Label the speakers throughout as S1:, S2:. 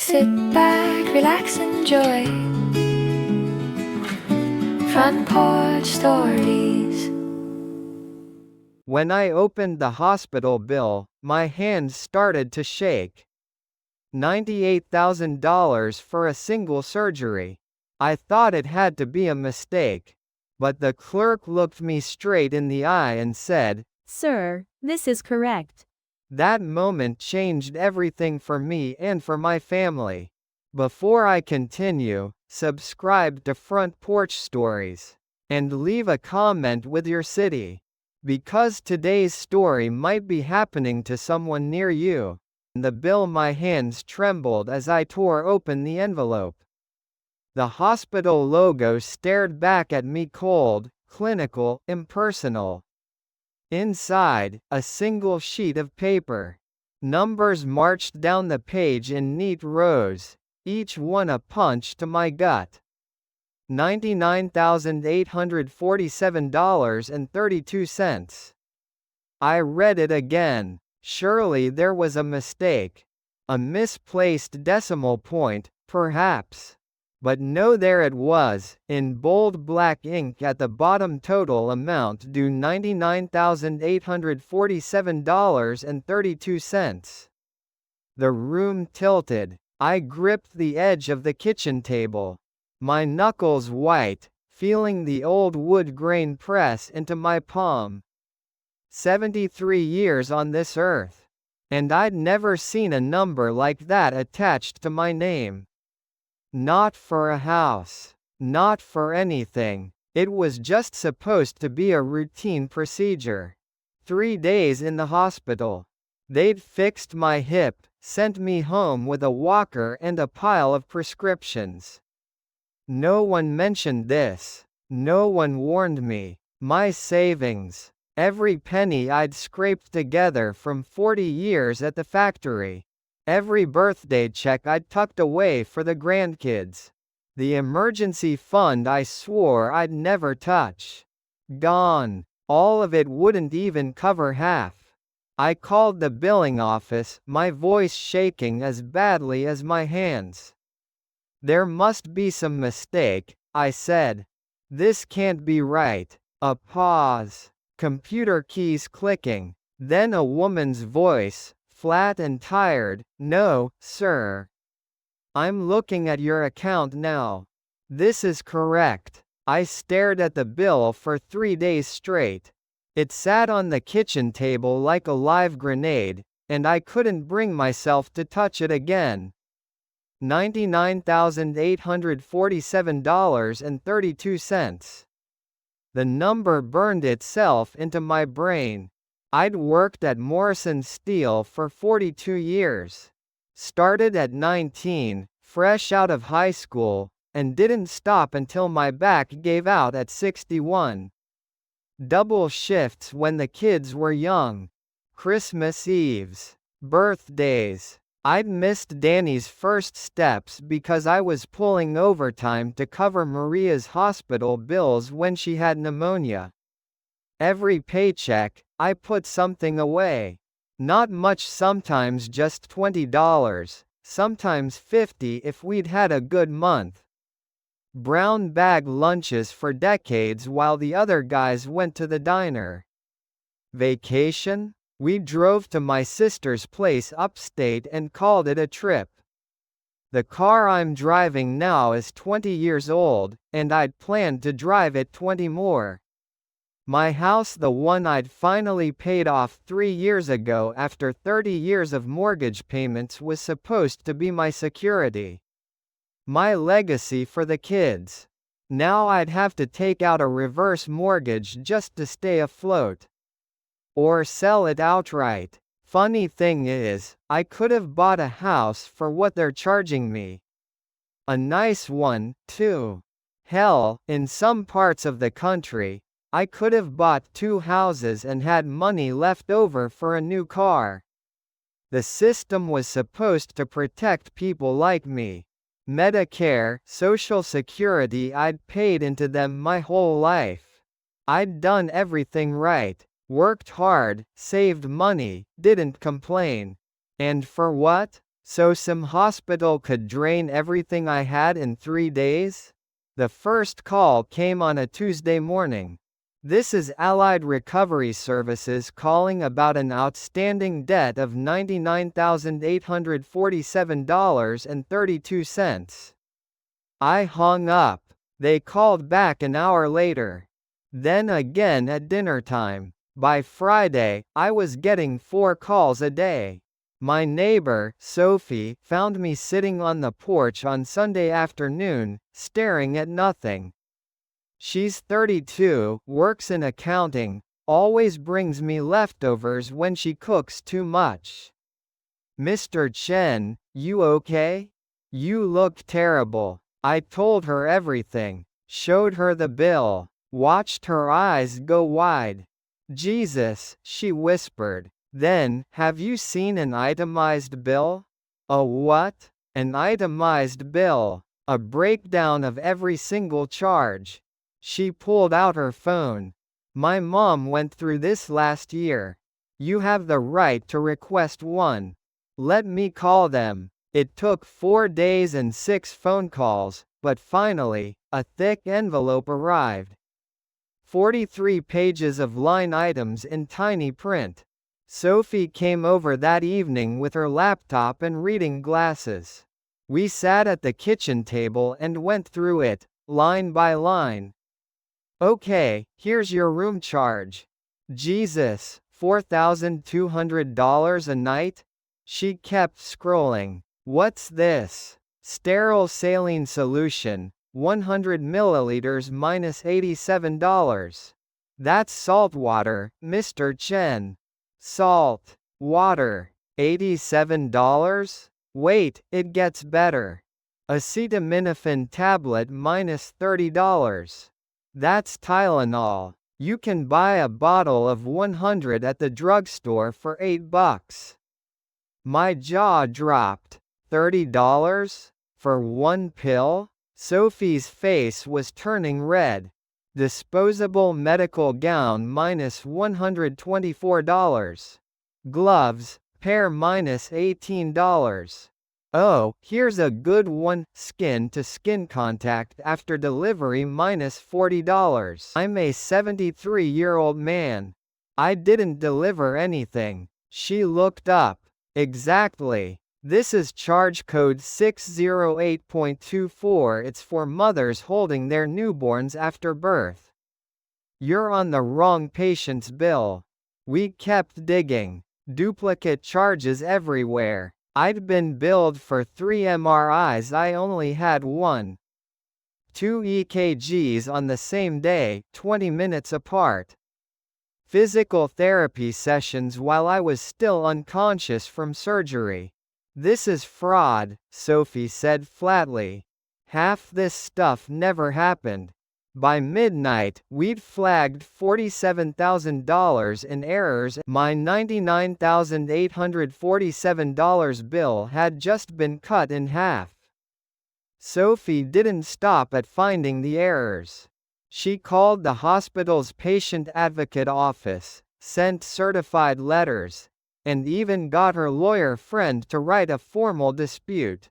S1: Sit back, relax, enjoy. Front Porch Stories.
S2: When I opened the hospital bill, my hands started to shake. $98,000 for a single surgery. I thought it had to be a mistake. But the clerk looked me straight in the eye and said,
S3: "Sir, this is correct."
S2: That moment changed everything for me and for my family. Before I continue, subscribe to Front Porch Stories. And leave a comment with your city. Because today's story might be happening to someone near you. The bill, my hands trembled as I tore open the envelope. The hospital logo stared back at me, cold, clinical, impersonal. Inside, a single sheet of paper. Numbers marched down the page in neat rows, each one a punch to my gut. $99,847.32. I read it again. Surely there was a mistake. A misplaced decimal point, perhaps. But no, there it was, in bold black ink at the bottom: total amount due $99,847.32. The room tilted. I gripped the edge of the kitchen table. My knuckles white, feeling the old wood grain press into my palm. 73 years on this earth. And I'd never seen a number like that attached to my name. Not for a house. Not for anything. It was just supposed to be a routine procedure. 3 days in the hospital. They'd fixed my hip, sent me home with a walker and a pile of prescriptions. No one mentioned this. No one warned me. My savings. Every penny I'd scraped together from 40 years at the factory. Every birthday check I'd tucked away for the grandkids. The emergency fund I swore I'd never touch. Gone. All of it wouldn't even cover half. I called the billing office, my voice shaking as badly as my hands. "There must be some mistake," I said. "This can't be right." A pause. Computer keys clicking. Then a woman's voice, flat and tired. "No, sir. I'm looking at your account now. This is correct." I stared at the bill for 3 days straight. It sat on the kitchen table like a live grenade, and I couldn't bring myself to touch it again. $99,847.32. The number burned itself into my brain. I'd worked at Morrison Steel for 42 years. Started at 19, fresh out of high school, and didn't stop until my back gave out at 61. Double shifts when the kids were young. Christmas Eves. Birthdays. I'd missed Danny's first steps because I was pulling overtime to cover Maria's hospital bills when she had pneumonia. Every paycheck, I put something away. Not much, sometimes just $20, sometimes $50 if we'd had a good month. Brown bag lunches for decades while the other guys went to the diner. Vacation? We drove to my sister's place upstate and called it a trip. The car I'm driving now is 20 years old, and I'd planned to drive it 20 more. My house, the one I'd finally paid off 3 years ago after 30 years of mortgage payments, was supposed to be my security. My legacy for the kids. Now I'd have to take out a reverse mortgage just to stay afloat. Or sell it outright. Funny thing is, I could have bought a house for what they're charging me. A nice one, too. Hell, in some parts of the country, I could have bought 2 houses and had money left over for a new car. The system was supposed to protect people like me. Medicare, Social Security, I'd paid into them my whole life. I'd done everything right. Worked hard, saved money, didn't complain. And for what? So some hospital could drain everything I had in 3 days? The first call came on a Tuesday morning. This is Allied Recovery Services calling about an outstanding debt of $99,847.32. I hung up. They called back an hour later. Then again at dinner time. By Friday, I was getting 4 calls a day. My neighbor, Sophie, found me sitting on the porch on Sunday afternoon, staring at nothing. She's 32, works in accounting, always brings me leftovers when she cooks too much. "Mr. Chen, you okay? You look terrible." I told her everything, showed her the bill, watched her eyes go wide. "Jesus," she whispered. Then, "Have you seen an itemized bill?" "A what?" "An itemized bill. A breakdown of every single charge." She pulled out her phone. "My mom went through this last year. You have the right to request one. Let me call them." It took 4 days and 6 phone calls, but finally, a thick envelope arrived. 43 pages of line items in tiny print. Sophie came over that evening with her laptop and reading glasses. We sat at the kitchen table and went through it, line by line. "Okay, here's your room charge." "Jesus, $4,200 a night?" She kept scrolling. "What's this?" "Sterile saline solution, 100 milliliters minus $87. "That's salt water, Mr. Chen." "Salt water, $87? Wait, it gets better. Acetaminophen tablet minus $30. That's Tylenol. You can buy a bottle of 100 at the drugstore for $8. My jaw dropped. $30? For one pill? Sophie's face was turning red. Disposable medical gown minus $124. Gloves, pair minus $18. "Oh, here's a good one, skin-to-skin contact after delivery minus $40. I'm a 73-year-old man. I didn't deliver anything." She looked up. "Exactly. This is charge code 608.24. It's for mothers holding their newborns after birth. You're on the wrong patient's bill." We kept digging. Duplicate charges everywhere. I'd been billed for 3 MRIs, I only had 1. 2 EKGs on the same day, 20 minutes apart. Physical therapy sessions while I was still unconscious from surgery. "This is fraud," Sophie said flatly. "Half this stuff never happened." By midnight, we'd flagged $47,000 in errors. My $99,847 bill had just been cut in half. Sophie didn't stop at finding the errors. She called the hospital's patient advocate office, sent certified letters, and even got her lawyer friend to write a formal dispute.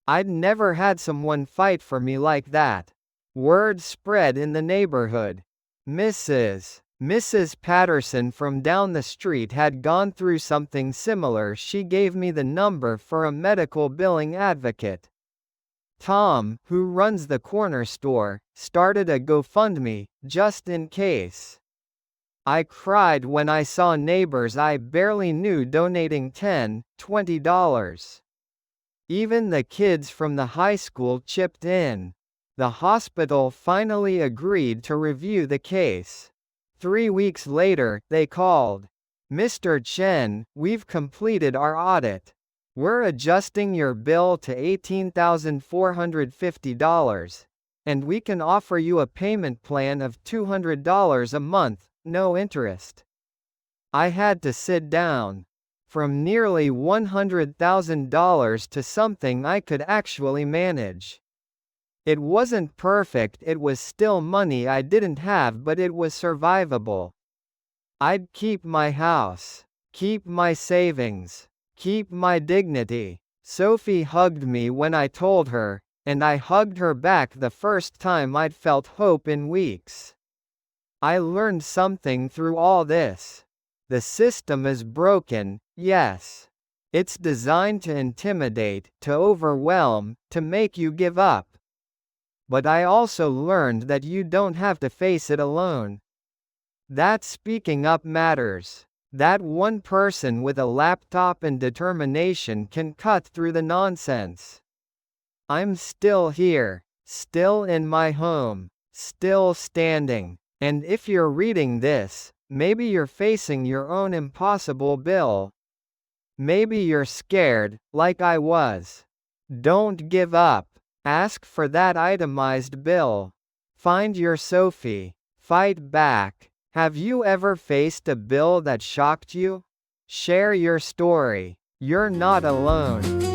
S2: I'd never had someone fight for me like that. Word spread in the neighborhood. Mrs. Patterson from down the street had gone through something similar. She gave me the number for a medical billing advocate. Tom, who runs the corner store, started a GoFundMe, just in case. I cried when I saw neighbors I barely knew donating $10, $20. Even the kids from the high school chipped in. The hospital finally agreed to review the case. 3 weeks later, they called. "Mr. Chen, we've completed our audit. We're adjusting your bill to $18,450, and we can offer you a payment plan of $200 a month, no interest." I had to sit down. From nearly $100,000 to something I could actually manage. It wasn't perfect, it was still money I didn't have, but it was survivable. I'd keep my house, keep my savings, keep my dignity. Sophie hugged me when I told her, and I hugged her back the first time I'd felt hope in weeks. I learned something through all this. The system is broken, yes. It's designed to intimidate, to overwhelm, to make you give up. But I also learned that you don't have to face it alone. That speaking up matters. That one person with a laptop and determination can cut through the nonsense. I'm still here, still in my home, still standing. And if you're reading this, maybe you're facing your own impossible bill. Maybe you're scared, like I was. Don't give up. Ask for that itemized bill. Find your Sophie. Fight back. Have you ever faced a bill that shocked you? Share your story. You're not alone.